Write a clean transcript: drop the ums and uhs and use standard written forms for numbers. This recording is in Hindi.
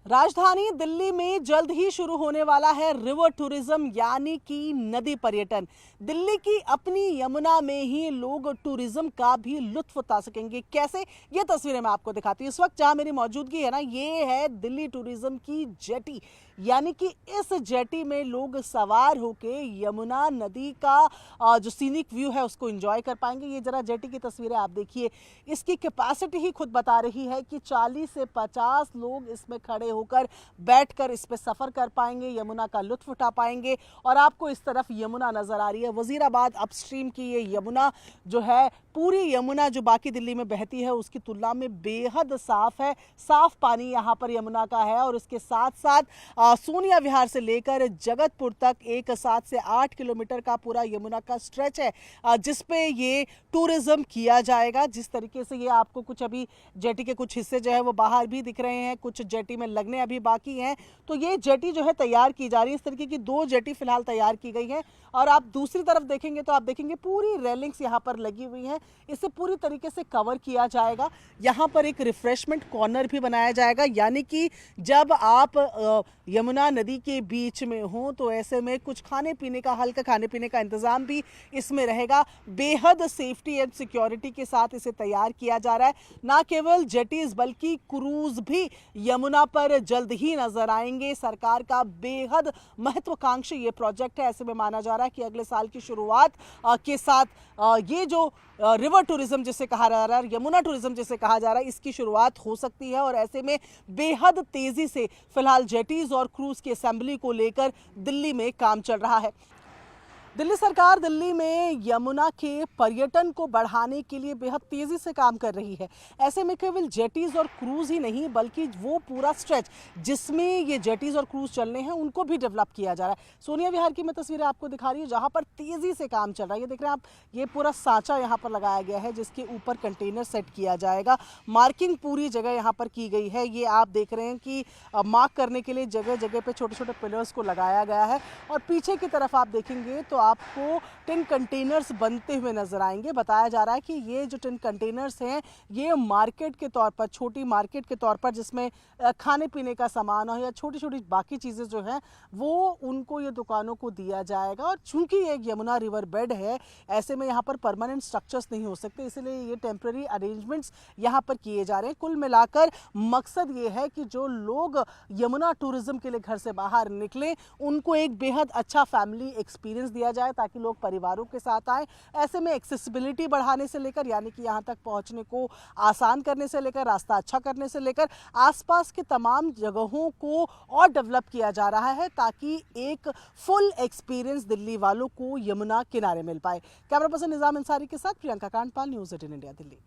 राजधानी दिल्ली में जल्द ही शुरू होने वाला है रिवर टूरिज्म यानी कि नदी पर्यटन। दिल्ली की अपनी यमुना में ही लोग टूरिज्म का भी लुत्फ उठा सकेंगे। कैसे, ये तस्वीरें मैं आपको दिखाती हूँ। इस वक्त जहां मेरी मौजूदगी है ना, ये है दिल्ली टूरिज्म की जेटी। यानी कि इस जेटी में लोग सवार होके यमुना नदी का जो सीनिक व्यू है उसको एंजॉय कर पाएंगे। ये जरा जेटी की तस्वीरें आप देखिए। इसकी कैपेसिटी ही खुद बता रही है कि 40 से 50 लोग इसमें खड़े होकर बैठकर इस पे सफर कर पाएंगे, यमुना का लुत्फ उठा पाएंगे। और आपको इस तरफ यमुना नजर आ रही है, वजीराबाद अपस्ट्रीम की ये यमुना जो है, पूरी यमुना जो बाकी दिल्ली में बहती है उसकी तुलना में बेहद साफ है। साफ पानी यहाँ पर यमुना का है। और इसके साथ साथ सोनिया विहार से लेकर जगतपुर तक एक 7 से 8 किलोमीटर का पूरा यमुना का स्ट्रेच है, जिसपे ये टूरिज्म किया जाएगा। जिस तरीके से ये आपको कुछ अभी जेटी के कुछ हिस्से जो है वो बाहर भी दिख रहे हैं, कुछ जेटी में लगने अभी बाकी हैं। तो ये जेटी जो है तैयार की जा रही है। इस तरीके की 2 जेटी फिलहाल तैयार की गई है। और आप दूसरी तरफ देखेंगे तो आप देखेंगे पूरी रेलिंग्स यहाँ पर लगी हुई हैं। इसे पूरी तरीके से कवर किया जाएगा। यहाँ पर एक रिफ्रेशमेंट कॉर्नर भी बनाया जाएगा, यानी कि जब आप यमुना नदी के बीच में हो तो ऐसे में कुछ खाने पीने का, हल्का खाने पीने का इंतजाम भी इसमें रहेगा। बेहद सेफ्टी एंड सिक्योरिटी के साथ इसे तैयार किया जा रहा है। ना केवल जेटीज बल्कि क्रूज भी यमुना पर जल्द ही नजर आएंगे। सरकार का बेहद महत्वाकांक्षी ये प्रोजेक्ट है। ऐसे में माना जा रहा है कि अगले साल की शुरुआत के साथ ये जो रिवर टूरिज्म जिसे कहा जा रहा है, यमुना टूरिज्म जिसे कहा जा रहा है, इसकी शुरुआत हो सकती है। और ऐसे में बेहद तेजी से फिलहाल जेटीज और क्रूज की असेंबली को लेकर दिल्ली में काम चल रहा है। दिल्ली सरकार दिल्ली में यमुना के पर्यटन को बढ़ाने के लिए बेहद तेजी से काम कर रही है। ऐसे में केवल जेटीज और क्रूज ही नहीं बल्कि वो पूरा स्ट्रेच जिसमें ये जेटीज और क्रूज चलने हैं उनको भी डेवलप किया जा रहा है। सोनिया विहार की मैं तस्वीरें आपको दिखा रही हूँ जहाँ पर तेजी से काम चल रहा है। ये देख रहे हैं आप, ये पूरा सांचा यहाँ पर लगाया गया है जिसके ऊपर कंटेनर सेट किया जाएगा। मार्किंग पूरी जगह यहाँ पर की गई है। ये आप देख रहे हैं कि मार्क करने के लिए जगह जगह पे छोटे छोटे पिलर्स को लगाया गया है। और पीछे की तरफ आप देखेंगे तो आपको टिन कंटेनर्स बनते हुए नजर आएंगे। बताया जा रहा है कि ये जो टिन कंटेनर्स हैं ये मार्केट के तौर पर, छोटी मार्केट के तौर पर, जिसमें खाने पीने का सामान हो या छोटी छोटी बाकी चीज़ें जो हैं वो उनको, ये दुकानों को दिया जाएगा। और चूंकि ये यमुना रिवर बेड है, ऐसे में यहाँ पर परमानेंट स्ट्रक्चर्स नहीं हो सकते, इसलिए ये टेम्पररी अरेंजमेंट्स यहाँ पर किए जा रहे हैं। कुल मिलाकर मकसद ये है कि जो लोग यमुना टूरिज्म के लिए घर से बाहर निकले उनको एक बेहद अच्छा फैमिली एक्सपीरियंस दिया जाए ताकि लोग परिवारों के साथ आए। ऐसे में एक्सेसिबिलिटी बढ़ाने से लेकर, यानी कि यहाँ तक पहुँचने को आसान करने से लेकर, रास्ता अच्छा करने से लेकर आसपास के तमाम जगहों को और डेवलप किया जा रहा है ताकि एक फुल एक्सपीरियंस दिल्ली वालों को यमुना किनारे मिल पाए। कैमरा पर्सन निजाम अंसारी के साथ प्रियंका कांडपाल, न्यूज़ 18 इंडिया, दिल्ली।